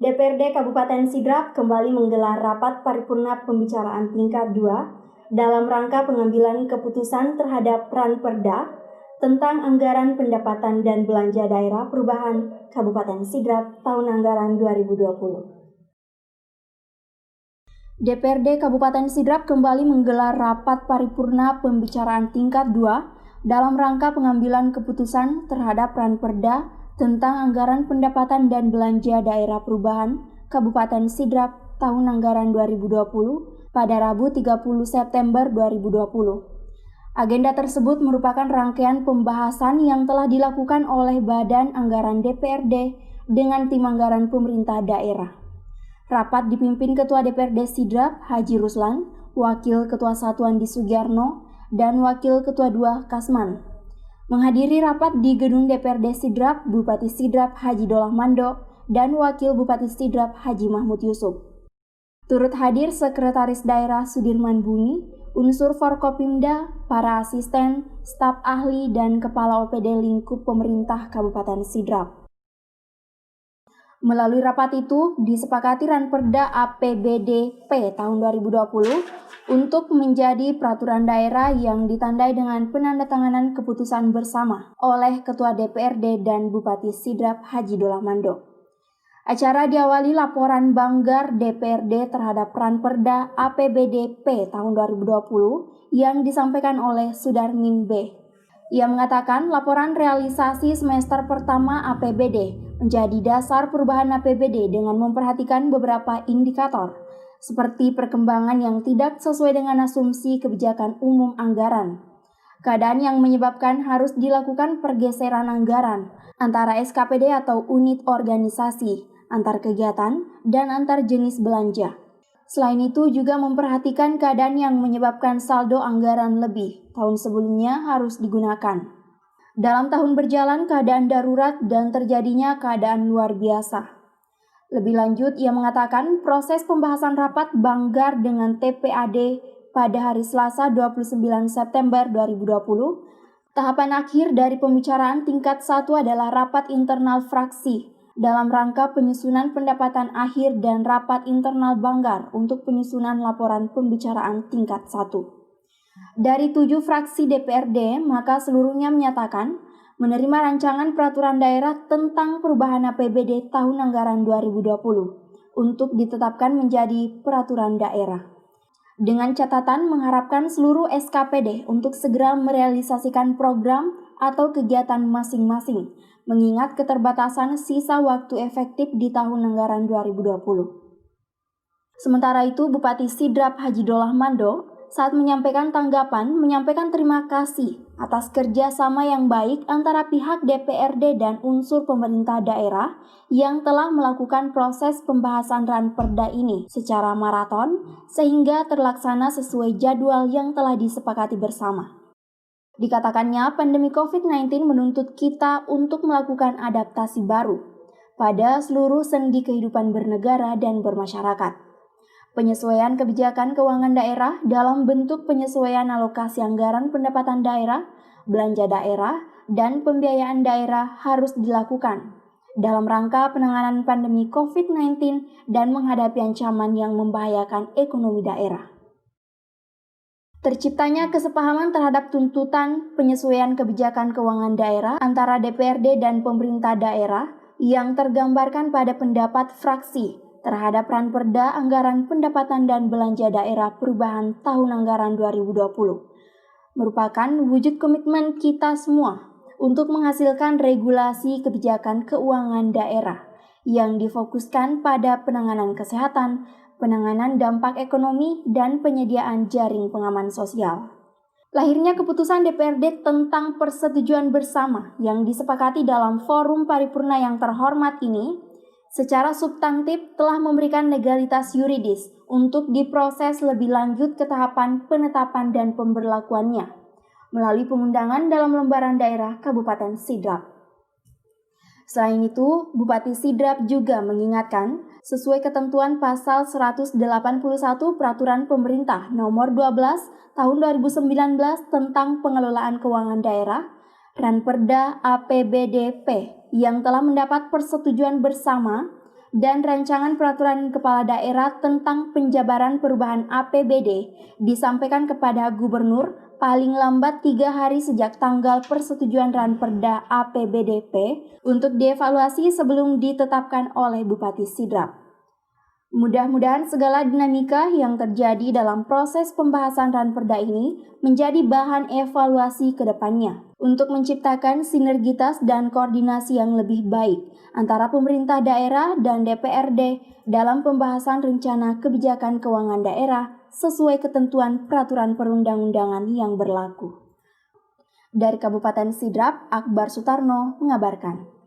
DPRD Kabupaten Sidrap kembali menggelar rapat paripurna pembicaraan tingkat 2 dalam rangka pengambilan keputusan terhadap Ranperda tentang anggaran pendapatan dan belanja daerah perubahan Kabupaten Sidrap tahun anggaran 2020. DPRD Kabupaten Sidrap kembali menggelar rapat paripurna pembicaraan tingkat 2 dalam rangka pengambilan keputusan terhadap Ranperda tentang anggaran pendapatan dan belanja daerah perubahan Kabupaten Sidrap tahun anggaran 2020 pada Rabu 30 September 2020. Agenda tersebut merupakan rangkaian pembahasan yang telah dilakukan oleh Badan Anggaran DPRD dengan tim anggaran pemerintah daerah. Rapat dipimpin Ketua DPRD Sidrap Haji Ruslan, Wakil Ketua 1 Andi Sugiarno, dan Wakil Ketua 2 Kasman. Menghadiri rapat di gedung DPRD Sidrap, Bupati Sidrap Haji Dolah Mando dan Wakil Bupati Sidrap Haji Mahmud Yusuf. Turut hadir Sekretaris Daerah Sudirman Buni, unsur Forkopimda, para asisten, staf ahli, dan Kepala OPD Lingkup Pemerintah Kabupaten Sidrap. Melalui rapat itu, disepakati Ranperda APBDP tahun 2020 untuk menjadi peraturan daerah yang ditandai dengan penandatanganan keputusan bersama oleh Ketua DPRD dan Bupati Sidrap Haji Dolah Mando. Acara diawali laporan Banggar DPRD terhadap Ranperda APBDP tahun 2020 yang disampaikan oleh Sudarmin B. Ia mengatakan laporan realisasi semester pertama APBD menjadi dasar perubahan APBD dengan memperhatikan beberapa indikator, seperti perkembangan yang tidak sesuai dengan asumsi kebijakan umum anggaran, keadaan yang menyebabkan harus dilakukan pergeseran anggaran antara SKPD atau unit organisasi, antar kegiatan, dan antar jenis belanja. Selain itu juga memperhatikan keadaan yang menyebabkan saldo anggaran lebih tahun sebelumnya harus digunakan. Dalam tahun berjalan keadaan darurat dan terjadinya keadaan luar biasa. Lebih lanjut, ia mengatakan proses pembahasan rapat Banggar dengan TPAD pada hari Selasa 29 September 2020, tahapan akhir dari pembicaraan tingkat 1 adalah rapat internal fraksi dalam rangka penyusunan pendapatan akhir dan rapat internal Banggar untuk penyusunan laporan pembicaraan tingkat 1. Dari 7 fraksi DPRD, maka seluruhnya menyatakan menerima rancangan peraturan daerah tentang perubahan APBD tahun anggaran 2020 untuk ditetapkan menjadi peraturan daerah. Dengan catatan mengharapkan seluruh SKPD untuk segera merealisasikan program atau kegiatan masing-masing, mengingat keterbatasan sisa waktu efektif di tahun anggaran 2020. Sementara itu, Bupati Sidrap Haji Dolah Mando saat menyampaikan tanggapan, menyampaikan terima kasih atas kerjasama yang baik antara pihak DPRD dan unsur pemerintah daerah yang telah melakukan proses pembahasan Ranperda ini secara maraton sehingga terlaksana sesuai jadwal yang telah disepakati bersama. Dikatakannya, pandemi COVID-19 menuntut kita untuk melakukan adaptasi baru pada seluruh sendi kehidupan bernegara dan bermasyarakat. Penyesuaian kebijakan keuangan daerah dalam bentuk penyesuaian alokasi anggaran pendapatan daerah, belanja daerah, dan pembiayaan daerah harus dilakukan dalam rangka penanganan pandemi COVID-19 dan menghadapi ancaman yang membahayakan ekonomi daerah. Terciptanya kesepahaman terhadap tuntutan penyesuaian kebijakan keuangan daerah antara DPRD dan pemerintah daerah yang tergambarkan pada pendapat fraksi terhadap Ranperda Anggaran Pendapatan dan Belanja Daerah Perubahan tahun anggaran 2020 merupakan wujud komitmen kita semua untuk menghasilkan regulasi kebijakan keuangan daerah yang difokuskan pada penanganan kesehatan, penanganan dampak ekonomi, dan penyediaan jaring pengaman sosial. Lahirnya keputusan DPRD tentang persetujuan bersama yang disepakati dalam forum paripurna yang terhormat ini secara substantif telah memberikan legalitas yuridis untuk diproses lebih lanjut ke tahapan penetapan dan pemberlakuannya melalui pengundangan dalam lembaran daerah Kabupaten Sidrap. Selain itu, Bupati Sidrap juga mengingatkan sesuai ketentuan pasal 181 Peraturan Pemerintah Nomor 12 Tahun 2019 tentang Pengelolaan Keuangan Daerah, Ranperda APBDP yang telah mendapat persetujuan bersama dan rancangan peraturan kepala daerah tentang penjabaran perubahan APBD disampaikan kepada Gubernur paling lambat 3 hari sejak tanggal persetujuan Ranperda APBDP untuk dievaluasi sebelum ditetapkan oleh Bupati Sidrap. Mudah-mudahan segala dinamika yang terjadi dalam proses pembahasan Ranperda ini menjadi bahan evaluasi ke depannya untuk menciptakan sinergitas dan koordinasi yang lebih baik antara pemerintah daerah dan DPRD dalam pembahasan rencana kebijakan keuangan daerah sesuai ketentuan peraturan perundang-undangan yang berlaku. Dari Kabupaten Sidrap, Akbar Sutarno mengabarkan.